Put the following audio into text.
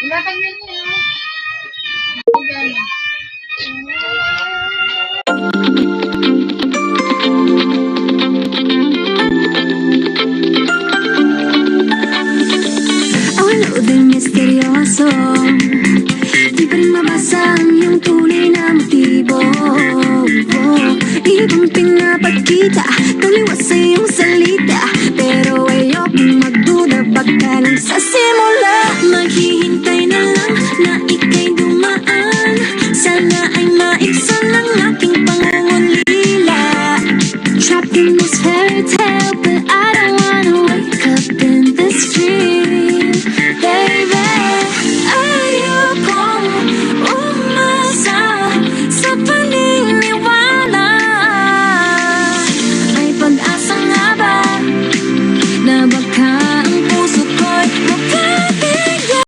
Ilatag niyo na yun. Diyan. Awalo din misteryoso, di pa rin mabasa ang iyong tunay na motibo. Ibang pinapakita, taliwas sa iyong salita, pero ayokong magduda, baka lang sa simula.